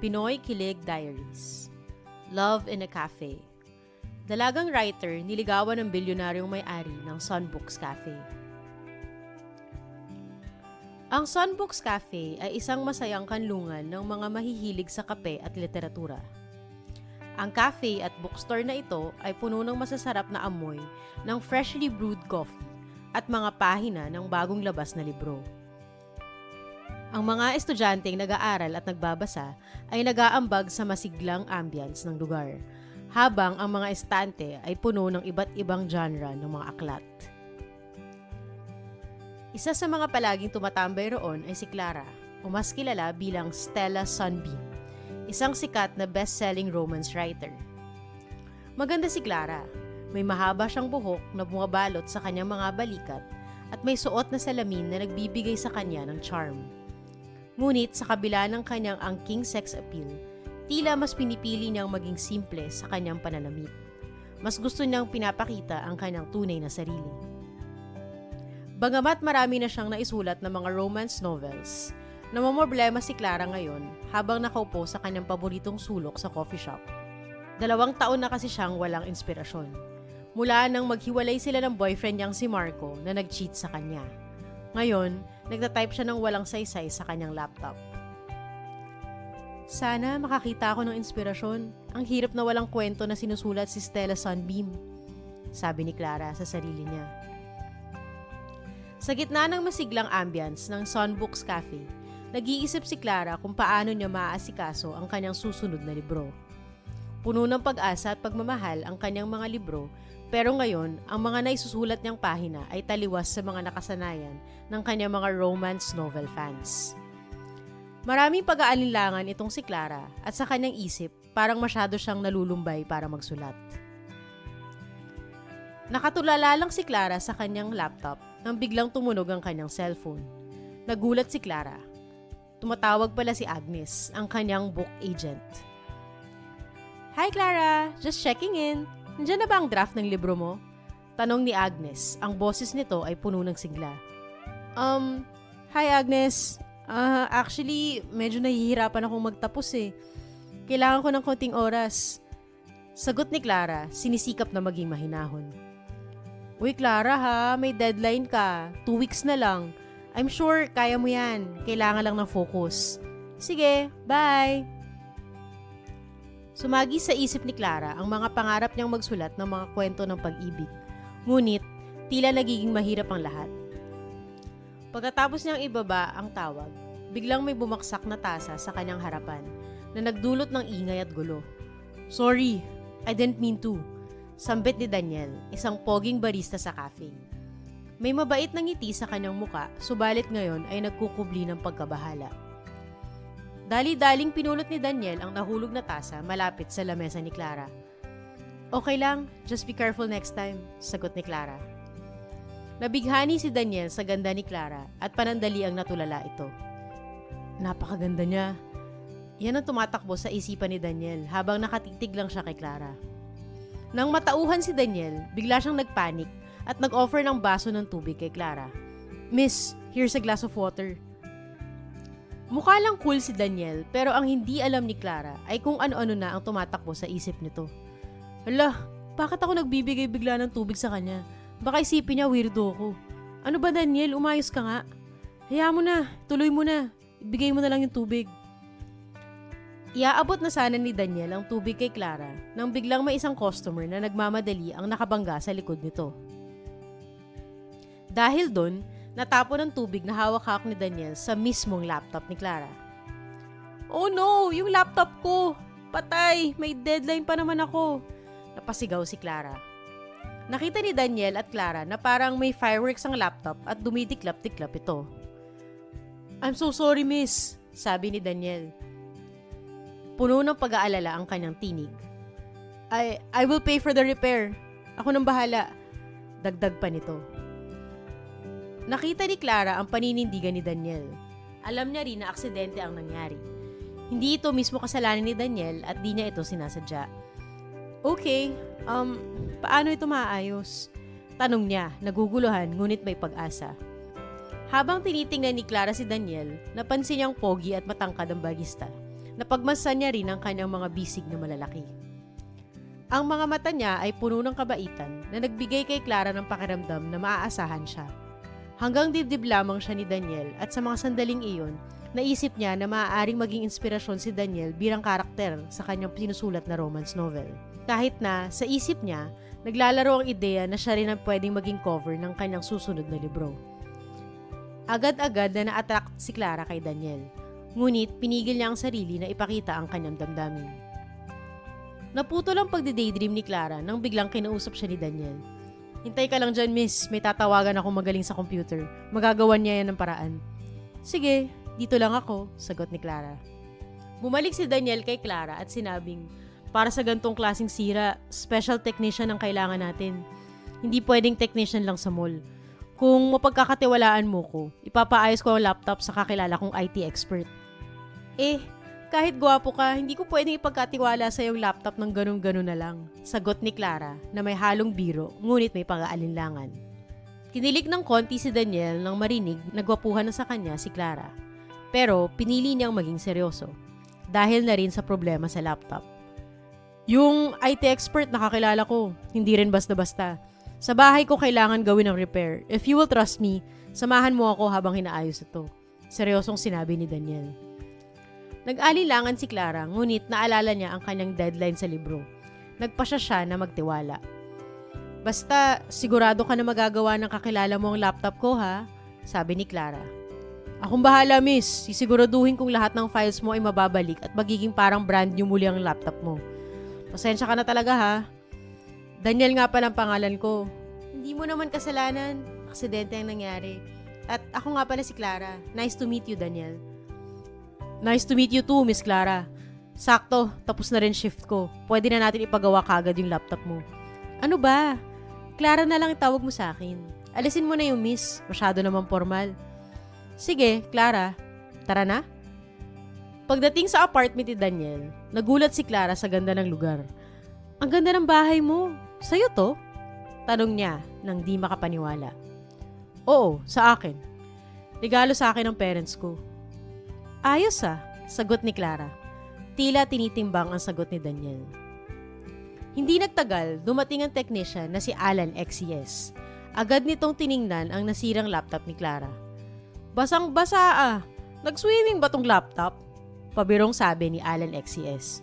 Pinoy Kilig Diaries. Love in a Cafe. Dalagang writer niligawan ng bilyonaryong may-ari ng Sunbooks Cafe. Ang Sunbooks Cafe ay isang masayang kanlungan ng mga mahihilig sa kape at literatura. Ang cafe at bookstore na ito ay puno ng masasarap na amoy ng freshly brewed coffee at mga pahina ng bagong labas na libro. Ang mga estudyanteng nag-aaral at nagbabasa ay nag-aambag sa masiglang ambience ng lugar, habang ang mga estante ay puno ng iba't ibang genre ng mga aklat. Isa sa mga palaging tumatambay roon ay si Clara, o mas kilala bilang Stella Sunbeam, isang sikat na best-selling romance writer. Maganda si Clara, may mahaba siyang buhok na bumabalot sa kanyang mga balikat at may suot na salamin na nagbibigay sa kanya ng charm. Ngunit sa kabila ng kanyang angking sex appeal, tila mas pinipili niyang maging simple sa kanyang pananamit. Mas gusto niyang pinapakita ang kanyang tunay na sarili. Bagamat marami na siyang naisulat ng mga romance novels, namomroblema si Clara ngayon habang nakaupo sa kanyang paboritong sulok sa coffee shop. 2 taon na kasi siyang walang inspirasyon. Mula nang maghiwalay sila ng boyfriend niyang si Marco na nag-cheat sa kanya. Ngayon, nagtatype siya ng walang saysay sa kanyang laptop. Sana makakita ako ng inspirasyon. Ang hirap na walang kwento na sinusulat si Stella Sunbeam, sabi ni Clara sa sarili niya. Sa gitna ng masiglang ambience ng Sunbooks Cafe, nag-iisip si Clara kung paano niya maaasikaso ang kanyang susunod na libro. Puno ng pag-asa at pagmamahal ang kanyang mga libro, pero ngayon, ang mga naisusulat niyang pahina ay taliwas sa mga nakasanayan ng kanyang mga romance novel fans. Maraming pag-aalinlangan itong si Clara at sa kanyang isip, parang masyado siyang nalulumbay para magsulat. Nakatulala lang si Clara sa kanyang laptop nang biglang tumunog ang kanyang cellphone. Nagulat si Clara. Tumatawag pala si Agnes, ang kanyang book agent. Hi Clara, just checking in. Nandiyan na ba ang draft ng libro mo? Tanong ni Agnes. Ang boses nito ay puno ng sigla. Hi Agnes. Actually, medyo nahihirapan akong magtapos eh. Kailangan ko ng konting oras. Sagot ni Clara, sinisikap na maging mahinahon. Uy Clara ha, may deadline ka. 2 weeks na lang. I'm sure kaya mo yan. Kailangan lang ng focus. Sige, bye! Sumagi sa isip ni Clara ang mga pangarap niyang magsulat ng mga kwento ng pag-ibig. Ngunit, tila nagiging mahirap ang lahat. Pagkatapos niyang ibaba ang tawag, biglang may bumaksak na tasa sa kanyang harapan na nagdulot ng ingay at gulo. Sorry, I didn't mean to. Sambit ni Daniel, isang poging barista sa cafe. May mabait na ngiti sa kanyang muka, subalit ngayon ay nagkukubli ng pagkabahala. Dali-daling pinulot ni Daniel ang nahulog na tasa malapit sa lamesa ni Clara. Okay lang, just be careful next time, sagot ni Clara. Nabighani si Daniel sa ganda ni Clara at panandali ang natulala ito. Napakaganda niya. Yan ang tumatakbo sa isipan ni Daniel habang nakatitig lang siya kay Clara. Nang matauhan si Daniel, bigla siyang nagpanik at nag-offer ng baso ng tubig kay Clara. Miss, here's a glass of water. Mukha lang cool si Daniel pero ang hindi alam ni Clara ay kung ano-ano na ang tumatakbo sa isip nito. Hala, bakit ako nagbibigay bigla ng tubig sa kanya? Baka isipin niya weirdo ko. Ano ba Daniel, umayos ka nga? Hayaan mo na, tuloy mo na. Ibigay mo na lang yung tubig. Iaabot na sana ni Daniel ang tubig kay Clara nang biglang may isang customer na nagmamadali ang nakabangga sa likod nito. Dahil doon, natapon ang tubig na hawak-hawak ni Daniel sa mismong laptop ni Clara. Oh no! Yung laptop ko! Patay! May deadline pa naman ako! Napasigaw si Clara. Nakita ni Daniel at Clara na parang may fireworks ang laptop at dumidiklap-diklap ito. I'm so sorry miss, sabi ni Daniel. Puno ng pag-aalala ang kanyang tinig. I will pay for the repair. Ako nang bahala. Dagdag pa nito. Nakita ni Clara ang paninindigan ni Daniel. Alam niya rin na aksidente ang nangyari. Hindi ito mismo kasalanan ni Daniel at di niya ito sinasadya. Okay, paano ito maayos? Tanong niya, naguguluhan ngunit may pag-asa. Habang tinitingnan ni Clara si Daniel, napansin niyang pogi at matangkad ang barista Napagmasdan niya rin ang kanyang mga bisig na malalaki. Ang mga mata niya ay puno ng kabaitan na nagbigay kay Clara ng pakiramdam na maaasahan siya. Hanggang dibdib lamang siya ni Daniel at sa mga sandaling iyon, naisip niya na maaaring maging inspirasyon si Daniel bilang karakter sa kanyang sinusulat na romance novel. Kahit na, sa isip niya, naglalaro ang ideya na siya rin ang pwedeng maging cover ng kanyang susunod na libro. Agad-agad na na-attract si Clara kay Daniel, ngunit pinigil niya ang sarili na ipakita ang kanyang damdamin. Naputol ang pagdi-daydream ni Clara nang biglang kinausap siya ni Daniel. "Hintay ka lang dyan, miss. May tatawagan akong magaling sa computer. Magagawan niya yan ng paraan." "Sige, dito lang ako," sagot ni Clara. Bumalik si Daniel kay Clara at sinabing, "Para sa gantong klaseng sira, special technician ang kailangan natin. Hindi pwedeng technician lang sa mall. Kung mapagkakatiwalaan mo ko, ipapaayos ko ang laptop sa kakilala kong IT expert." Kahit gwapo ka, hindi ko pwedeng ipagkatiwala sa iyong laptop ng ganun-ganun na lang, sagot ni Clara na may halong biro ngunit may pag-aalinlangan. Kinilig ng konti si Daniel nang marinig na gwapuhan na sa kanya si Clara. Pero pinili niyang maging seryoso dahil na rin sa problema sa laptop. "Yung IT expert na kakilala ko, hindi rin basta-basta. Sa bahay ko kailangan gawin ang repair. If you will trust me, samahan mo ako habang hinaayos ito," seryosong sinabi ni Daniel. Nag-alilangan si Clara, ngunit naalala niya ang kanyang deadline sa libro. Nagpasya siya na magtiwala. "Basta, sigurado ka na magagawa ng kakilala mo ang laptop ko, ha?" sabi ni Clara. "Akong bahala, miss. Sisiguraduhin kong lahat ng files mo ay mababalik at magiging parang brand new muli ang laptop mo. Pasensya ka na talaga, ha? Daniel nga pala ang pangalan ko." "Hindi mo naman kasalanan. Aksidente ang nangyari. At ako nga pala si Clara. Nice to meet you, Daniel." "Nice to meet you too, Miss Clara. Sakto, tapos na rin shift ko. Pwede na natin ipagawa kagad yung laptop mo." "Ano ba? Clara na lang itawag mo sa akin. Alisin mo na yung miss. Masyado naman formal." "Sige, Clara. Tara na." Pagdating sa apartment ni Daniel, nagulat si Clara sa ganda ng lugar. "Ang ganda ng bahay mo. Sa'yo to?" tanong niya nang di makapaniwala. "Oo, sa akin. Regalo sa akin ng parents ko." "Ayos sagot ni Clara. Tila tinitimbang ang sagot ni Daniel. Hindi nagtagal, dumating ang technician na si Alan XCS. Agad nitong tiningnan ang nasirang laptop ni Clara. "Basang-basa Nag-swimming ba tong laptop?" pabirong sabi ni Alan XCS.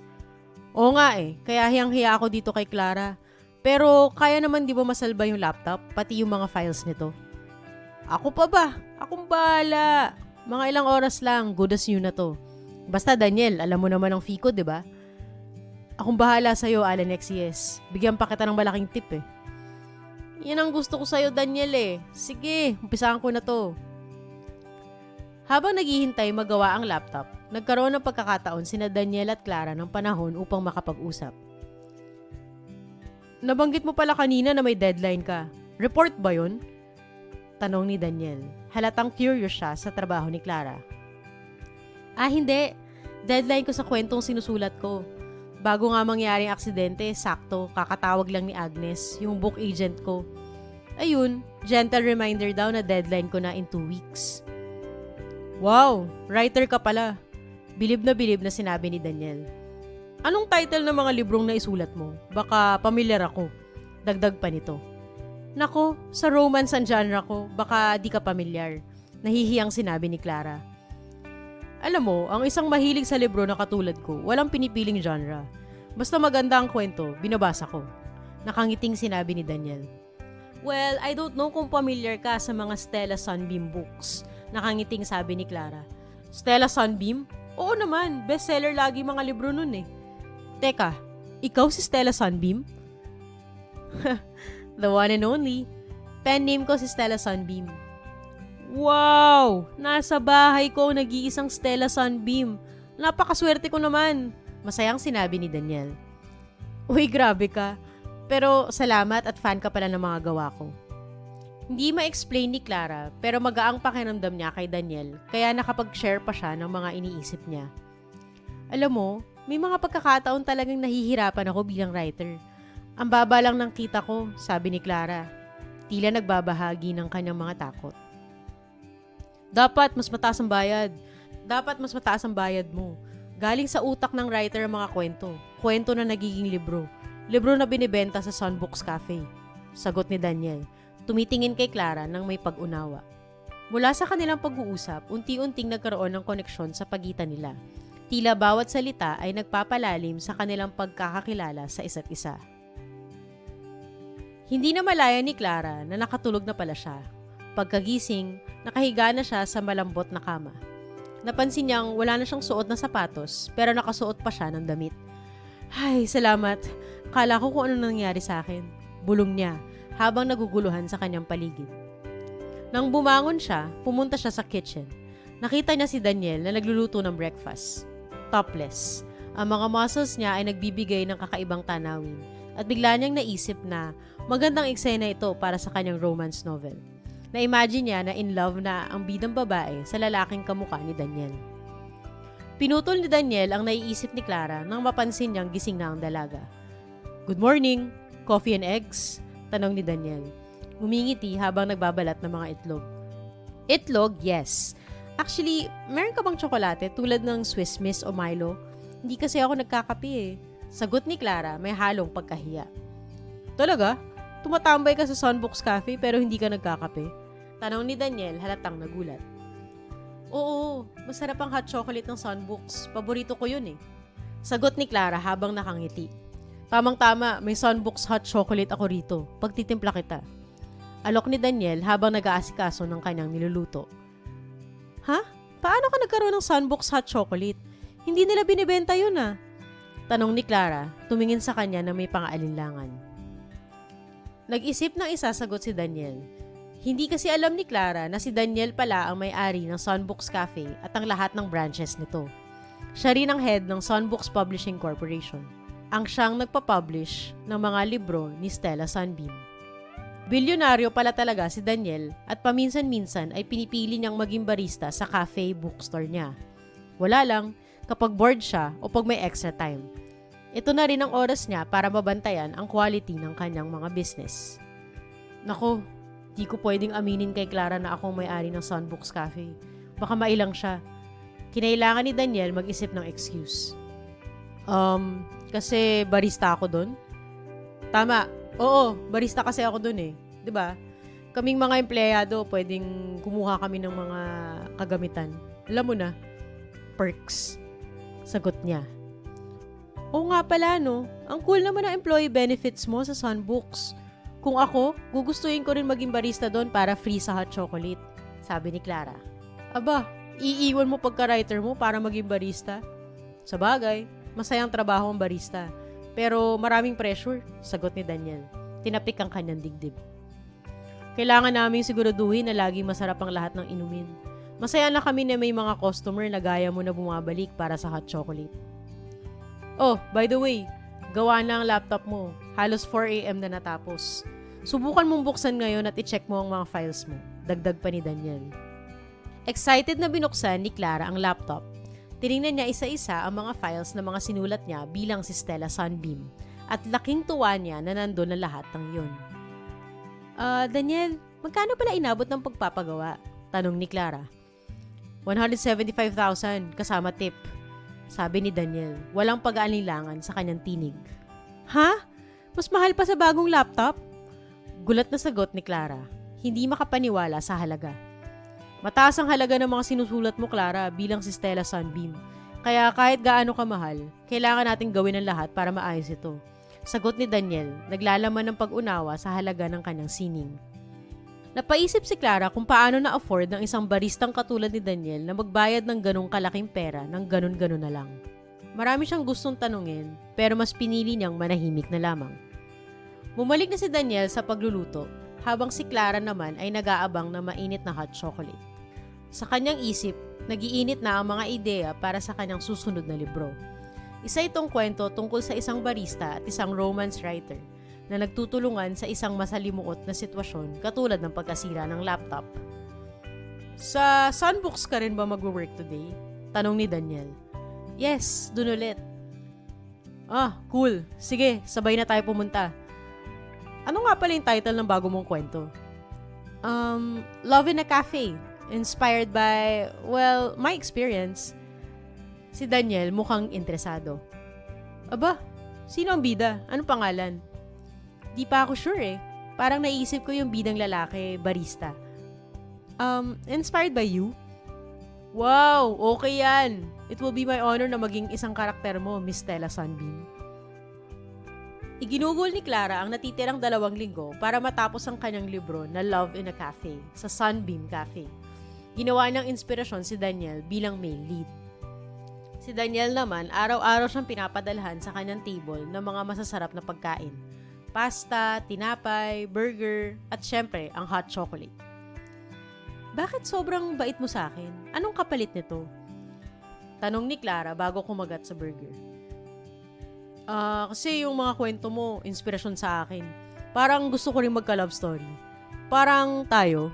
"Oo nga kaya hiyang-hiya ako dito kay Clara. Pero kaya naman di ba masalba yung laptop, pati yung mga files nito?" "Ako pa ba? Akong bahala. Mga ilang oras lang, good as new na to. Basta Daniel, alam mo naman ang fee ko, di ba?" "Akong bahala sa'yo, Alan XCS. Bigyan pa kita ng malaking tip." "Yan ang gusto ko sa'yo, Daniel Sige, umpisahan ko na to." Habang naghihintay magawa ang laptop, nagkaroon ng pagkakataon sina Daniel at Clara ng panahon upang makapag-usap. "Nabanggit mo pala kanina na may deadline ka. Report ba yun?" tanong ni Daniel. Halatang curious siya sa trabaho ni Clara. Hindi. Deadline ko sa kwentong sinusulat ko. Bago nga mangyaring aksidente, sakto, kakatawag lang ni Agnes, yung book agent ko. Ayun, gentle reminder daw na deadline ko na in 2 weeks. "Wow, writer ka pala." Bilib na sinabi ni Daniel. "Anong title ng mga librong na isulat mo? Baka pamilyar ako." Dagdag pa nito. "Nako, sa romance ang genre ko, baka di ka pamilyar," nahihiyang sinabi ni Clara. "Alam mo, ang isang mahilig sa libro na katulad ko, walang pinipiling genre. Basta maganda ang kwento, binabasa ko." Nakangiting sinabi ni Daniel. "Well, I don't know kung familiar ka sa mga Stella Sunbeam books," nakangiting sabi ni Clara. "Stella Sunbeam? Oo naman, bestseller lagi mga libro nun Teka, ikaw si Stella Sunbeam?" "The one and only. Pen name ko si Stella Sunbeam." "Wow! Nasa bahay ko nag-iisang Stella Sunbeam. Napakaswerte ko naman," masayang sinabi ni Daniel. "Uy, grabe ka. Pero salamat at fan ka pala ng mga gawa ko." Hindi ma-explain ni Clara pero magaang pakiramdam niya kay Daniel kaya nakapag-share pa siya ng mga iniisip niya. "Alam mo, may mga pagkakataon talagang nahihirapan ako bilang writer. Ang baba lang ng kita ko," sabi ni Clara. Tila nagbabahagi ng kanyang mga takot. "Dapat mas mataas ang bayad. Dapat mas mataas ang bayad mo. Galing sa utak ng writer ang mga kwento. Kwento na nagiging libro. Libro na binibenta sa Sunbooks Cafe. Sagot ni Daniel. Tumitingin kay Clara nang may pag-unawa. Mula sa kanilang pag-uusap, unti-unting nagkaroon ng koneksyon sa pagitan nila. Tila bawat salita ay nagpapalalim sa kanilang pagkakakilala sa isa't isa. Hindi na malaya ni Clara na nakatulog na pala siya. Pagkagising, nakahiga na siya sa malambot na kama. Napansin niyang wala na siyang suot na sapatos pero nakasuot pa siya ng damit. Ay, salamat. Kala ko kung ano nangyari sa akin. Bulong niya habang naguguluhan sa kanyang paligid. Nang bumangon siya, pumunta siya sa kitchen. Nakita niya si Daniel na nagluluto ng breakfast. Topless. Ang mga muscles niya ay nagbibigay ng kakaibang tanawin at bigla niyang naisip na magandang eksena ito para sa kanyang romance novel. Na-imagine niya na in love na ang bidang babae sa lalaking kamukha ni Daniel. Pinutol ni Daniel ang naiisip ni Clara nang mapansin niyang gising na ang dalaga. Good morning! Coffee and eggs? Tanong ni Daniel. Ngumingiti habang nagbabalat ng mga itlog. Itlog? Yes. Actually, meron ka bang tsokolate tulad ng Swiss Miss o Milo? Hindi kasi ako nagkakape eh. Sagot ni Clara may halong pagkahiya. Talaga? Tumatambay ka sa Sunbooks Cafe pero hindi ka nagkakape? Tanong ni Daniel halatang nagulat. Oo, masarap ang hot chocolate ng Sunbooks. Paborito ko yun eh. Sagot ni Clara habang nakangiti. Tamang-tama, may Sunbooks hot chocolate ako rito. Pagtitimpla kita. Alok ni Daniel habang nag-aasikaso ng kanyang niluluto. Ha? Paano ka nagkaroon ng Sunbooks hot chocolate? Hindi nila binibenta yun ah. Tanong ni Clara, tumingin sa kanya na may pang-aalinlangan. Nag-isip ng isasagot si Daniel. Hindi kasi alam ni Clara na si Daniel pala ang may-ari ng Sunbooks Cafe at ang lahat ng branches nito. Siya rin ang head ng Sunbooks Publishing Corporation. Ang siyang nagpa-publish ng mga libro ni Stella Sunbeam. Bilyonaryo pala talaga si Daniel at paminsan-minsan ay pinipili niyang maging barista sa cafe bookstore niya. Wala lang kapag bored siya o pag may extra time. Ito na rin ang oras niya para mabantayan ang quality ng kanyang mga business. Nako, di ko pwedeng aminin kay Clara na ako may-ari ng Sunbooks Cafe. Baka mailang siya. Kinailangan ni Daniel mag-isip ng excuse. Kasi barista ako doon? Tama. Oo, barista kasi ako doon eh. 'Di ba? Kaming mga empleyado, pwedeng kumuha kami ng mga kagamitan. Alam mo na, perks. Sagot niya. Oo nga pala no, ang cool naman ang employee benefits mo sa Sunbooks. Kung ako, gugustuhin ko rin maging barista doon para free sa hot chocolate. Sabi ni Clara. Aba, iiwan mo pagka-writer mo para maging barista? Sabagay, masayang trabaho ang barista. Pero maraming pressure, sagot ni Daniel. Tinapik ang kanyang dibdib. Kailangan namin siguraduhin na laging masarap ang lahat ng inumin. Masaya na kami na may mga customer na gaya mo na bumabalik para sa hot chocolate. Oh, by the way, gawa na ang laptop mo. Halos 4 AM na natapos. Subukan mong buksan ngayon at i-check mo ang mga files mo. Dagdag pa ni Daniel. Excited na binuksan ni Clara ang laptop. Tinignan niya isa-isa ang mga files na mga sinulat niya bilang si Stella Sunbeam. At laking tuwa niya na nandun ang lahat ng yun. Daniel, magkano pala inabot ng pagpapagawa? Tanong ni Clara. 175,000 kasama tip. Sabi ni Daniel, walang pag-aalinlangan sa kanyang tinig. Ha? Mas mahal pa sa bagong laptop? Gulat na sagot ni Clara. Hindi makapaniwala sa halaga. Mataas ang halaga ng mga sinusulat mo, Clara, bilang si Stella Sunbeam. Kaya kahit gaano kamahal, kailangan nating gawin ang lahat para maayos ito. Sagot ni Daniel, naglalaman ng pag-unawa sa halaga ng kanyang sining. Napaisip si Clara kung paano na-afford ng isang baristang katulad ni Daniel na magbayad ng ganong kalaking pera ng ganon-ganon na lang. Marami siyang gustong tanungin, pero mas pinili niyang manahimik na lamang. Bumalik na si Daniel sa pagluluto, habang si Clara naman ay nag-aabang ng mainit na hot chocolate. Sa kanyang isip, nag-iinit na ang mga ideya para sa kanyang susunod na libro. Isa itong kwento tungkol sa isang barista at isang romance writer na nagtutulungan sa isang masalimuot na sitwasyon katulad ng pagkasira ng laptop. Sa Sunbooks ka rin ba mag-work today? Tanong ni Daniel. Yes, dun ulit. Ah, cool. Sige, sabay na tayo pumunta. Ano nga pala yung title ng bago mong kwento? Love in a Cafe. Inspired by, well, my experience. Si Daniel mukhang interesado. Aba, sino ang bida? Anong pangalan? Di pa ako sure eh. Parang naisip ko yung bidang lalaki, barista. Inspired by you? Wow, okay yan. It will be my honor na maging isang karakter mo, Miss Stella Sunbeam. Iginugol ni Clara ang natitirang 2 linggo para matapos ang kanyang libro na Love in a Cafe sa Sunbeam Cafe. Ginawa ng inspirasyon si Daniel bilang main lead. Si Daniel naman, araw-araw siyang pinapadalhan sa kanyang table ng mga masasarap na pagkain. Pasta, tinapay, burger, at syempre, ang hot chocolate. Bakit sobrang bait mo sa akin? Anong kapalit nito? Tanong ni Clara bago kumagat sa burger. Kasi yung mga kwento mo, inspirasyon sa akin. Parang gusto ko rin magka-love story. Parang tayo.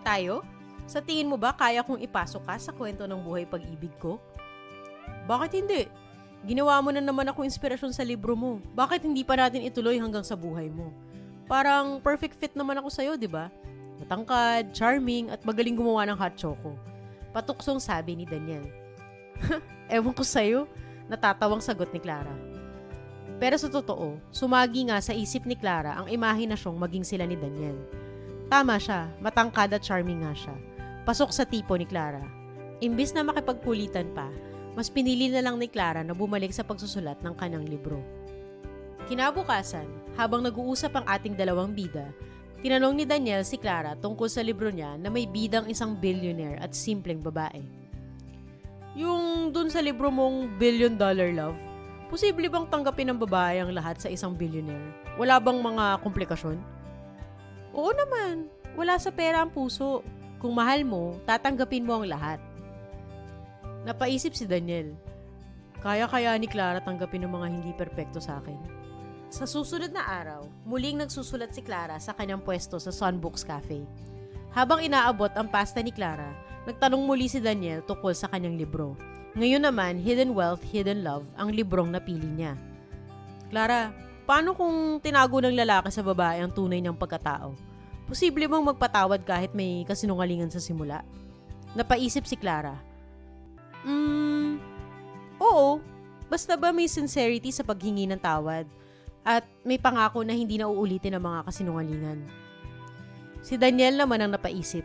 Tayo? Sa tingin mo ba kaya kong ipasok ka sa kwento ng buhay pag-ibig ko? Bakit hindi? Ginawa mo na naman ako inspirasyon sa libro mo. Bakit hindi pa natin ituloy hanggang sa buhay mo? Parang perfect fit naman ako sa'yo, di ba? Matangkad, charming, at magaling gumawa ng hot choco. Patuksong sabi ni Daniel. Ewan ko sa'yo, natatawang sagot ni Clara. Pero sa totoo, sumagi nga sa isip ni Clara ang imahinasyong maging sila ni Daniel. Tama siya, matangkad at charming nga siya. Pasok sa tipo ni Clara. Imbis na makipagkulitan pa, mas pinili na lang ni Clara na bumalik sa pagsusulat ng kanyang libro. Kinabukasan, habang nag-uusap ang ating 2 bida, tinanong ni Daniel si Clara tungkol sa libro niya na may bidang isang billionaire at simpleng babae. Yung dun sa libro mong $1 billion Love, posible bang tanggapin ng babae ang lahat sa isang billionaire? Wala bang mga komplikasyon? Oo naman, wala sa pera ang puso. Kung mahal mo, tatanggapin mo ang lahat. Napaisip si Daniel. Kaya ni Clara tanggapin ng mga hindi perpekto sa akin. Sa susunod na araw, muling nagsusulat si Clara sa kanyang pwesto sa Sunbooks Cafe. Habang inaabot ang pasta ni Clara, nagtanong muli si Daniel tungkol sa kanyang libro. Ngayon naman, Hidden Wealth, Hidden Love ang librong napili niya. Clara, paano kung tinago ng lalaki sa babae ang tunay niyang pagkatao? Posible bang magpatawad kahit may kasinungalingan sa simula? Napaisip si Clara. Oo. Basta ba may sincerity sa paghingi ng tawad at may pangako na hindi na uulitin ang mga kasinungalingan. Si Daniel naman ang napaisip.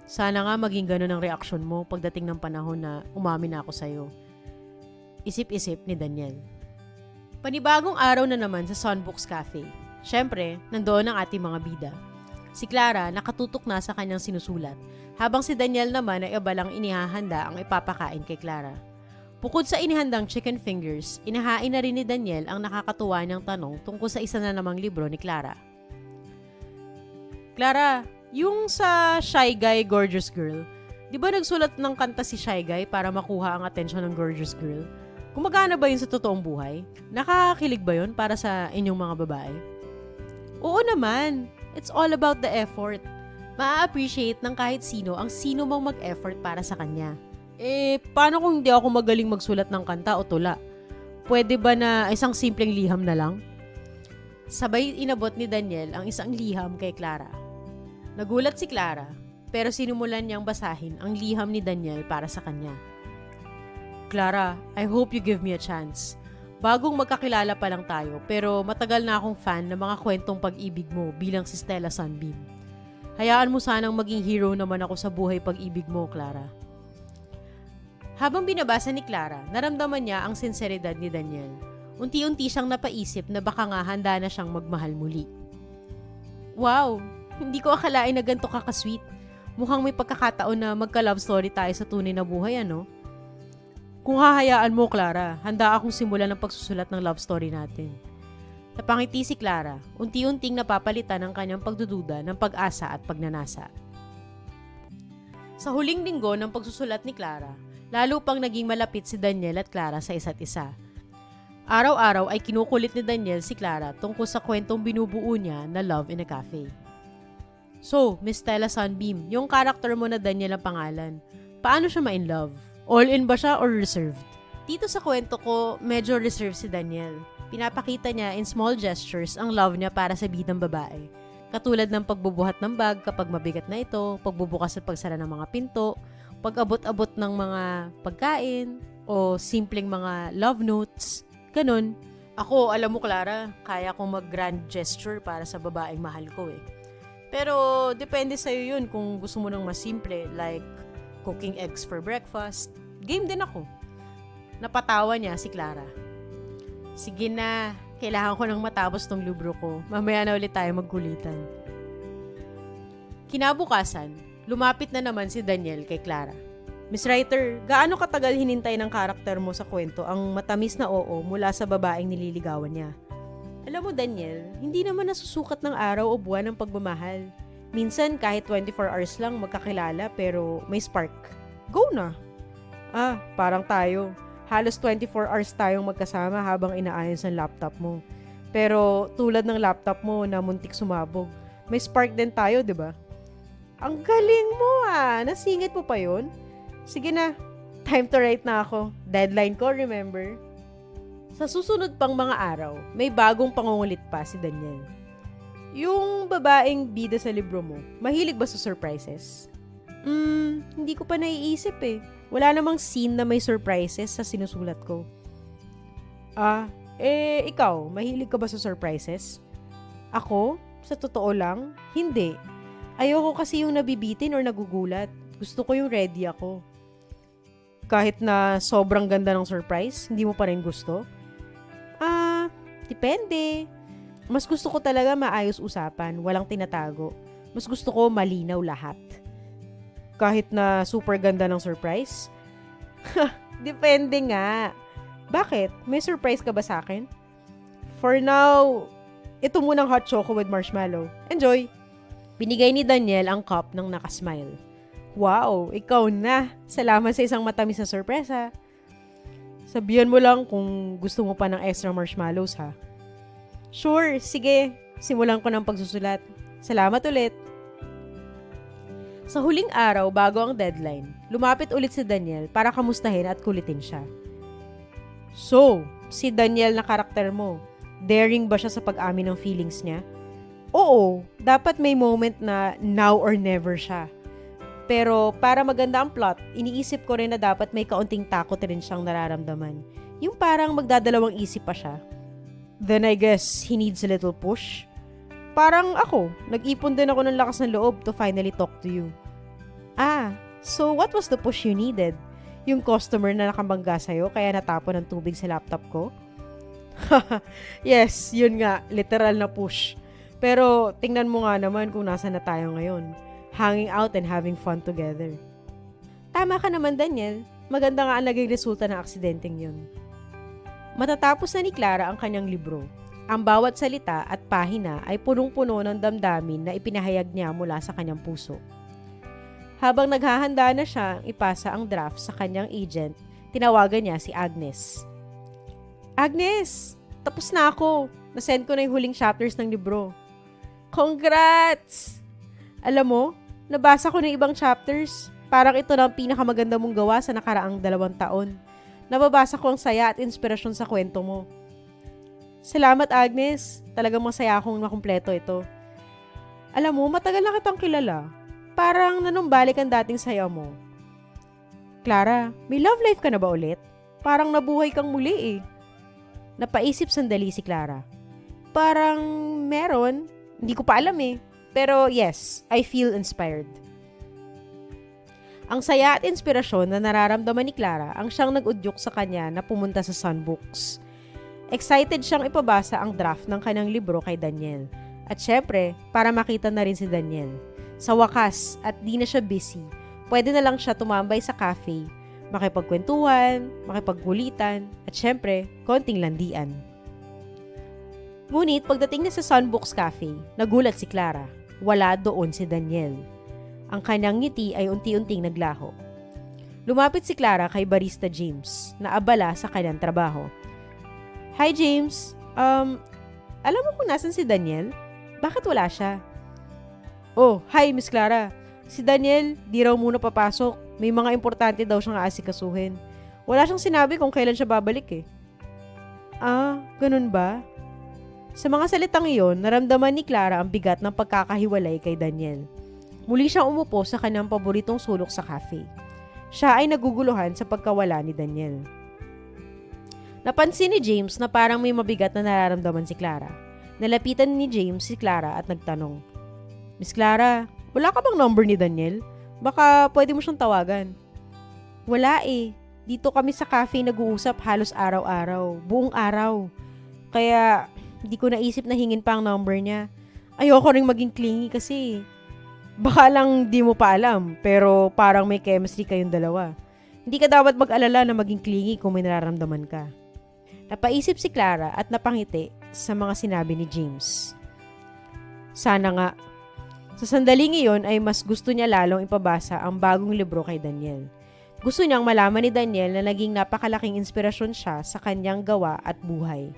Sana nga maging ganun ang reaksyon mo pagdating ng panahon na umamin na ako sa'yo. Isip-isip ni Daniel. Panibagong araw na naman sa Sunbooks Cafe. Siyempre, nandoon ang ating mga bida. Si Clara nakatutok na sa kanyang sinusulat, habang si Daniel naman ay abalang inihahanda ang ipapakain kay Clara. Bukod sa inihandang chicken fingers, inahain na rin ni Daniel ang nakakatuwa niyang tanong tungkol sa isa na namang libro ni Clara. Clara, yung sa Shy Guy, Gorgeous Girl, di ba nagsulat ng kanta si Shy Guy para makuha ang atensyon ng Gorgeous Girl? Gumagana ba yun sa totoong buhay? Nakakakilig ba yun para sa inyong mga babae? Oo naman. It's all about the effort. Ma-appreciate ng kahit sino ang sino mang mag-effort para sa kanya. Paano kung hindi ako magaling magsulat ng kanta o tula? Pwede ba na isang simpleng liham na lang? Sabay inabot ni Daniel ang isang liham kay Clara. Nagulat si Clara, pero sinimulan niyang basahin ang liham ni Daniel para sa kanya. Clara, I hope you give me a chance. Bagong magkakilala pa lang tayo, pero matagal na akong fan ng mga kwentong pag-ibig mo bilang si Stella Sunbeam. Hayaan mo sanang maging hero naman ako sa buhay pag-ibig mo, Clara. Habang binabasa ni Clara, naramdaman niya ang sinseridad ni Daniel. Unti-unti siyang napaisip na baka nga handa na siyang magmahal muli. Wow! Hindi ko akalain na ganito kakasweet. Mukhang may pagkakataon na magka-love story tayo sa tunay na buhay, ano? Kung hahayaan mo, Clara, handa akong simulan ng pagsusulat ng love story natin. Napangiti si Clara, unti-unting napapalitan ang kanyang pagdududa ng pag-asa at pagnanasa. Sa huling linggo ng pagsusulat ni Clara, lalo pang naging malapit si Daniel at Clara sa isa't isa. Araw-araw ay kinukulit ni Daniel si Clara tungkol sa kwentong binubuo niya na Love in a Cafe. So, Miss Stella Sunbeam, yung karakter mo na Daniel ang pangalan, paano siya ma-in-love? All-in ba siya or reserved? Dito sa kwento ko, medyo reserved si Daniel. Pinapakita niya in small gestures ang love niya para sa bidang babae. Katulad ng pagbubuhat ng bag kapag mabigat na ito, pagbubukas at pagsara ng mga pinto, pag-abot-abot ng mga pagkain, O simpleng mga love notes. Ganun. Ako, alam mo Clara, kaya kong mag-grand gesture para sa babaeng mahal ko eh. Pero depende sa'yo yun kung gusto mo ng mas simple, like cooking eggs for breakfast. Game din ako. Napatawa niya si Clara. Sige na, kailangan ko nang matapos tong libro ko. Mamaya na ulit tayo magkulitan. Kinabukasan, lumapit na naman si Daniel kay Clara. Miss Writer, gaano katagal hinintay ng karakter mo sa kwento ang matamis na oo mula sa babaeng nililigawan niya? Alam mo Daniel, hindi naman nasusukat ng araw o buwan ng pagmamahal. Minsan kahit 24 hours lang magkakilala pero may spark. Go na! Parang tayo. Halos 24 hours tayong magkasama habang inaayos ang laptop mo. Pero tulad ng laptop mo na muntik sumabog, may spark din tayo, di ba? Ang galing mo Nasingit mo pa yun? Sige na, time to write na ako. Deadline ko, remember? Sa susunod pang mga araw, may bagong pangungulit pa si Daniel. Yung babaeng bida sa libro mo, mahilig ba sa surprises? Hindi ko pa naiisip eh. Wala namang scene na may surprises sa sinusulat ko. Ikaw, mahilig ka ba sa surprises? Ako? Sa totoo lang? Hindi. Ayoko kasi yung nabibitin or nagugulat. Gusto ko yung ready ako. Kahit na sobrang ganda ng surprise, hindi mo pa rin gusto? Depende. Mas gusto ko talaga maayos usapan, walang tinatago. Mas gusto ko malinaw lahat. Kahit na super ganda ng surprise? Depende nga. Bakit? May surprise ka ba sa akin? For now, ito munang hot choco with marshmallow. Enjoy! Binigay ni Daniel ang cup ng nakasmile. Wow, ikaw na. Salamat sa isang matamis na sorpresa. Sabihan mo lang kung gusto mo pa ng extra marshmallows ha. Sure, sige. Simulan ko ng pagsusulat. Salamat ulit. Sa huling araw bago ang deadline, lumapit ulit si Daniel para kamustahin at kulitin siya. So, si Daniel na karakter mo, daring ba siya sa pag-amin ng feelings niya? Oo, dapat may moment na now or never siya. Pero para maganda ang plot, iniisip ko rin na dapat may kaunting takot rin siyang nararamdaman. Yung parang magdadalawang isip pa siya. Then I guess he needs a little push. Parang ako, nag-ipon din ako ng lakas ng loob to finally talk to you. So what was the push you needed? Yung customer na nakabangga sa'yo kaya natapon ng tubig sa laptop ko? Yes, yun nga, literal na push. Pero tingnan mo nga naman kung nasa na tayo ngayon. Hanging out and having fun together. Tama ka naman, Daniel. Maganda nga ang naging resulta ng aksidenteng yun. Matatapos na ni Clara ang kanyang libro. Ang bawat salita at pahina ay punong-puno ng damdamin na ipinahayag niya mula sa kanyang puso. Habang naghahanda na siya ipasa ang draft sa kanyang agent, tinawagan niya si Agnes. Agnes! Tapos na ako. Nasend ko na yung huling chapters ng libro. Congrats! Alam mo, nabasa ko ng ibang chapters. Parang ito na ang pinakamaganda mong gawa sa nakaraang 2 taon. Nababasa ko ang saya at inspirasyon sa kwento mo. Salamat, Agnes. Talagang masaya akong makumpleto ito. Alam mo, matagal na kitang kilala. Parang nanumbalik ang dating saya mo. Clara, may love life ka na ba ulit? Parang nabuhay kang muli eh. Napaisip sandali si Clara. Parang meron. Hindi ko pa alam eh. Pero yes, I feel inspired. Ang saya at inspirasyon na nararamdaman ni Clara ang siyang nag-udyok sa kanya na pumunta sa Sun Books. Excited siyang ipabasa ang draft ng kanyang libro kay Daniel. At syempre, para makita na rin si Daniel. Sa wakas, at di na siya busy, pwede na lang siya tumambay sa cafe, makipagkwentuhan, makipagkulitan, at syempre, konting landian. Ngunit pagdating na sa Sun Books Cafe, nagulat si Clara. Wala doon si Daniel. Ang kanyang ngiti ay unti-unting naglaho. Lumapit si Clara kay barista James, na abala sa kanyang trabaho. Hi James, alam mo kung nasan si Daniel? Bakit wala siya? Oh, hi Miss Clara. Si Daniel, di raw muna papasok. May mga importante daw siyang aasikasuhin. Wala siyang sinabi kung kailan siya babalik eh. Ganun ba? Sa mga salitang iyon, naramdaman ni Clara ang bigat ng pagkakahiwalay kay Daniel. Muli siyang umupo sa kanyang paboritong sulok sa cafe. Siya ay naguguluhan sa pagkawala ni Daniel. Napansin ni James na parang may mabigat na nararamdaman si Clara. Nalapitan ni James si Clara at nagtanong, Miss Clara, wala ka bang number ni Daniel? Baka pwede mo siyang tawagan. Wala eh. Dito kami sa cafe nag-uusap halos araw-araw. Buong araw. Kaya hindi ko naisip na hingin pa ang number niya. Ayoko ring maging clingy kasi. Baka lang di mo pa alam, pero parang may chemistry kayong dalawa. Hindi ka dapat mag-alala na maging clingy kung may nararamdaman ka. Napaisip si Clara at napangiti sa mga sinabi ni James. Sana nga. Sa sandaling iyon ay mas gusto niya lalong ipabasa ang bagong libro kay Daniel. Gusto niyang malaman ni Daniel na naging napakalaking inspirasyon siya sa kanyang gawa at buhay.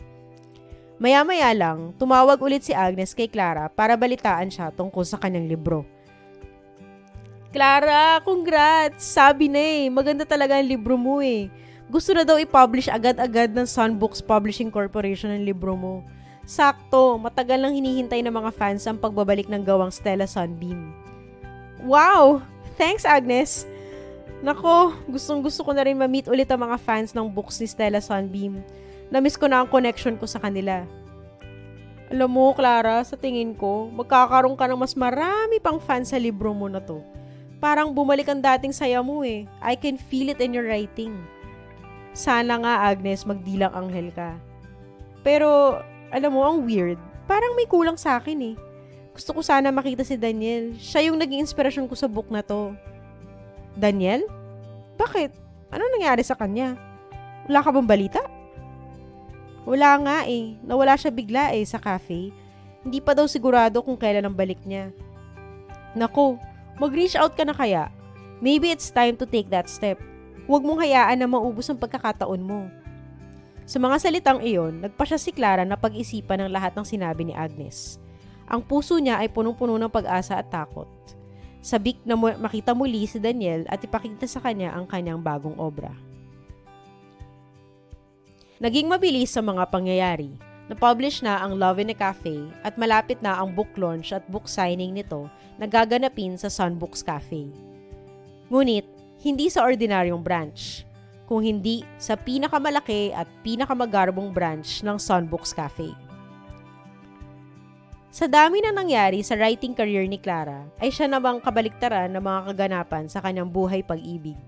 Maya-maya lang, tumawag ulit si Agnes kay Clara para balitaan siya tungkol sa kanyang libro. Clara, congrats! Sabi na maganda talaga ang libro mo Gusto na daw i-publish agad-agad ng Sun Books Publishing Corporation ang libro mo. Sakto, matagal nang hinihintay ng mga fans ang pagbabalik ng gawang Stella Sunbeam. Wow! Thanks, Agnes! Nako, gustong-gusto ko na rin ma-meet ulit ang mga fans ng books ni Stella Sunbeam. Na-miss ko na ang connection ko sa kanila. Alam mo, Clara, sa tingin ko, magkakaroon ka ng mas marami pang fans sa libro mo na to. Parang bumalik ang dating saya mo I can feel it in your writing. Sana nga, Agnes, magdilang anghel ka. Pero, alam mo, ang weird. Parang may kulang sa akin Gusto ko sana makita si Daniel. Siya yung naging inspirasyon ko sa book na to. Daniel? Bakit? Ano nangyari sa kanya? Wala ka bang balita? Wala nga Nawala siya bigla sa cafe. Hindi pa daw sigurado kung kailan ang balik niya. Nako, mag-reach out ka na kaya? Maybe it's time to take that step. Huwag mong hayaan na maubos ang pagkakataon mo. Sa mga salitang iyon, nagpa siya si Clara na pag-isipan ng lahat ng sinabi ni Agnes. Ang puso niya ay punong-puno ng pag-asa at takot. Sabik na makita muli si Daniel at ipakita sa kanya ang kanyang bagong obra. Naging mabilis sa mga pangyayari. Na-publish na ang Love in a Cafe at malapit na ang book launch at book signing nito na gaganapin sa Sun Books Cafe. Ngunit, hindi sa ordinaryong branch, kung hindi sa pinakamalaki at pinakamagarbong branch ng Sun Books Cafe. Sa dami na nangyari sa writing career ni Clara, ay siya namang kabaliktaran ng mga kaganapan sa kanyang buhay pag-ibig.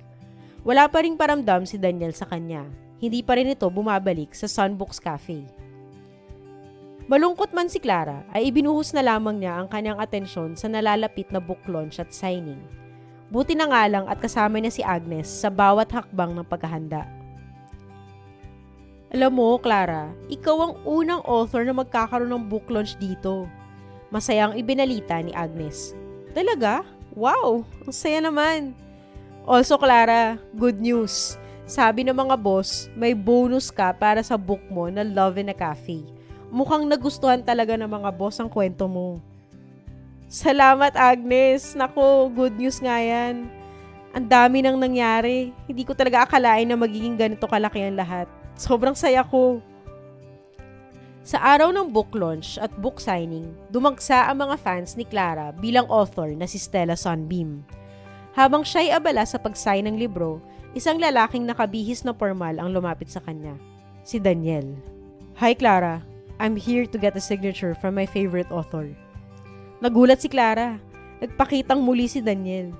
Wala pa ring paramdam si Daniel sa kanya. Hindi pa rin ito bumabalik sa Sun Books Cafe. Malungkot man si Clara, ay ibinuhos na lamang niya ang kanyang atensyon sa nalalapit na book launch at signing. Buti na nga lang at kasama niya si Agnes sa bawat hakbang ng paghahanda. Alam mo, Clara, ikaw ang unang author na magkakaroon ng book launch dito. Masayang ibinalita ni Agnes. Talaga? Wow! Ang saya naman! Also, Clara, good news. Sabi ng mga boss, may bonus ka para sa book mo na Love in a Cafe. Mukhang nagustuhan talaga ng mga boss ang kwento mo. Salamat, Agnes. Nako, good news nga yan. Ang dami nang nangyari. Hindi ko talaga akalain na magiging ganito kalaki ang lahat. Sobrang saya ko. Sa araw ng book launch at book signing, dumagsa ang mga fans ni Clara bilang author na si Stella Sunbeam. Habang siya'y abala sa pag-sign ng libro, isang lalaking nakabihis na formal ang lumapit sa kanya. Si Daniel. Hi, Clara. I'm here to get a signature from my favorite author. Nagulat si Clara. Nagpakitang muli si Daniel.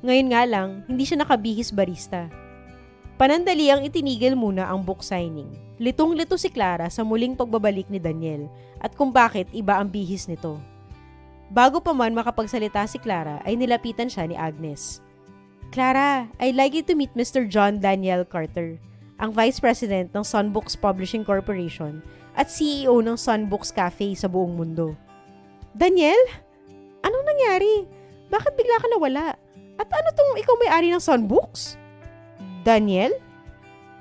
Ngayon nga lang, hindi siya nakabihis barista. Panandali ang itinigil muna ang book signing. Litong-lito si Clara sa muling pagbabalik ni Daniel at kung bakit iba ang bihis nito. Bago pa man makapagsalita si Clara ay nilapitan siya ni Agnes. Clara, I'd like you to meet Mr. John Daniel Carter, ang Vice President ng Sun Books Publishing Corporation at CEO ng Sun Books Cafe sa buong mundo. Daniel? Anong nangyari? Bakit bigla ka nawala? At ano tong ikaw may-ari ng Sun Books? Daniel?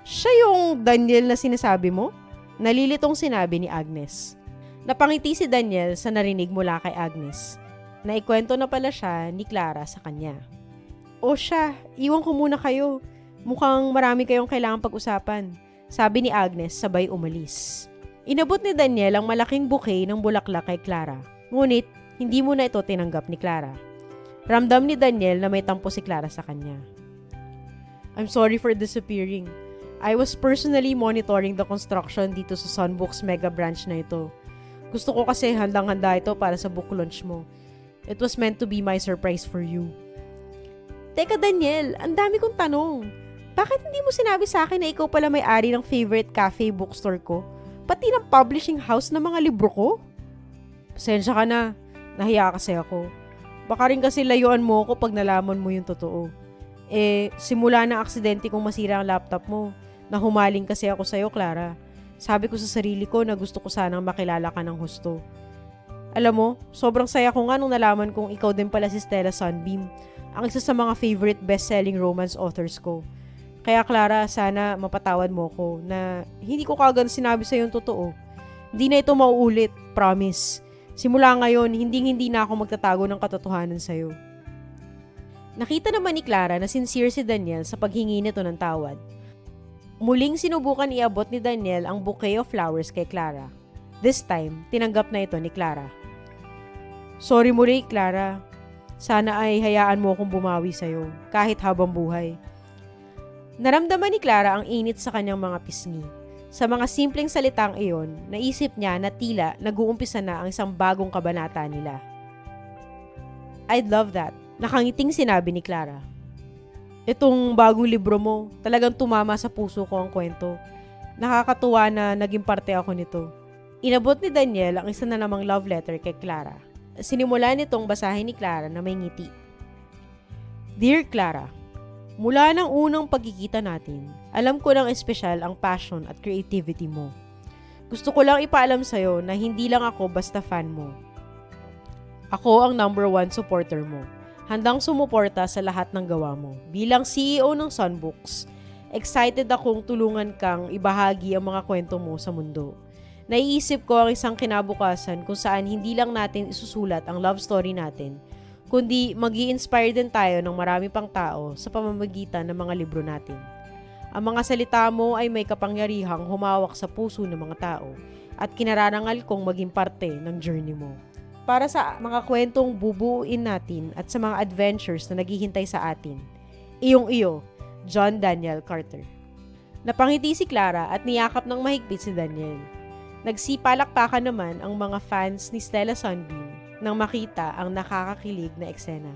Siya yung Daniel na sinasabi mo? Nalilitong sinabi ni Agnes. Napangiti si Daniel sa narinig mula kay Agnes. Naikwento na pala siya ni Clara sa kanya. O siya, iwan ko muna kayo. Mukhang marami kayong kailangang pag-usapan. Sabi ni Agnes sabay umalis. Inabot ni Daniel ang malaking bouquet ng bulaklak kay Clara. Ngunit, hindi muna ito tinanggap ni Clara. Ramdam ni Daniel na may tampo si Clara sa kanya. I'm sorry for disappearing. I was personally monitoring the construction dito sa Sunbooks mega branch na ito. Gusto ko kasi handang-handa ito para sa book launch mo. It was meant to be my surprise for you. Teka Daniel, ang dami kong tanong. Bakit hindi mo sinabi sa akin na ikaw pala may-ari ng favorite cafe bookstore ko? Pati ng publishing house ng mga libro ko? Pasensya ka na. Nahiya kasi ako. Baka rin kasi layuan mo ako pag nalaman mo yung totoo. Simula ng aksidente kong masira ang laptop mo, nahumaling kasi ako sa'yo, Clara. Sabi ko sa sarili ko na gusto ko sanang makilala ka ng husto. Alam mo, sobrang saya ko nga nung nalaman kong ikaw din pala si Stella Sunbeam, ang isa sa mga favorite best-selling romance authors ko. Kaya Clara, sana mapatawad mo ko na hindi ko kagad sinabi sa'yo yung totoo. Hindi na ito mauulit, promise. Simula ngayon, hindi na ako magtatago ng katotohanan sa'yo. Nakita naman ni Clara na sincere si Daniel sa paghingi nito ng tawad. Muling sinubukan iabot ni Daniel ang bouquet of flowers kay Clara. This time, tinanggap na ito ni Clara. Sorry muli, Clara. Sana ay hayaan mo akong bumawi sa'yo, kahit habang buhay. Naramdaman ni Clara ang init sa kanyang mga pisngi. Sa mga simpleng salitang iyon, naisip niya na tila nag-uumpisa na ang isang bagong kabanata nila. I'd love that. Nakangiting sinabi ni Clara. Itong bagong libro mo, talagang tumama sa puso ko ang kwento. Nakakatuwa na naging parte ako nito. Inabot ni Daniel ang isa na namang love letter kay Clara. Sinimula nitong basahin ni Clara na may ngiti. Dear Clara, mula ng unang pagkikita natin, alam ko ng espesyal ang passion at creativity mo. Gusto ko lang ipaalam sa'yo na hindi lang ako basta fan mo. Ako ang #1 supporter mo. Handang sumuporta sa lahat ng gawa mo. Bilang CEO ng Sunbooks, excited akong tulungan kang ibahagi ang mga kwento mo sa mundo. Naiisip ko ang isang kinabukasan kung saan hindi lang natin isusulat ang love story natin, kundi magi-inspire din tayo ng marami pang tao sa pamamagitan ng mga libro natin. Ang mga salita mo ay may kapangyarihang humawak sa puso ng mga tao at kinararangal kong maging parte ng journey mo. Para sa mga kwentong bubuuin natin at sa mga adventures na naghihintay sa atin. Iyong-iyo, John Daniel Carter. Napangiti si Clara at niyakap ng mahigpit si Daniel. Nagsipalakpakan naman ang mga fans ni Stella Sunbeam nang makita ang nakakakilig na eksena.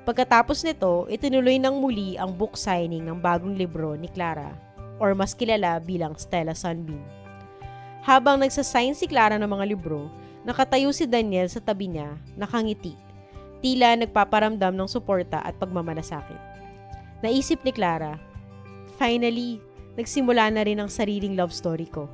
Pagkatapos nito, itinuloy ng muli ang book signing ng bagong libro ni Clara, or mas kilala bilang Stella Sunbeam. Habang nagsasign si Clara ng mga libro, nakatayo si Daniel sa tabi niya, nakangiti, tila nagpaparamdam ng suporta at pagmamalasakit. Naisip ni Clara, finally, nagsimula na rin ang sariling love story ko.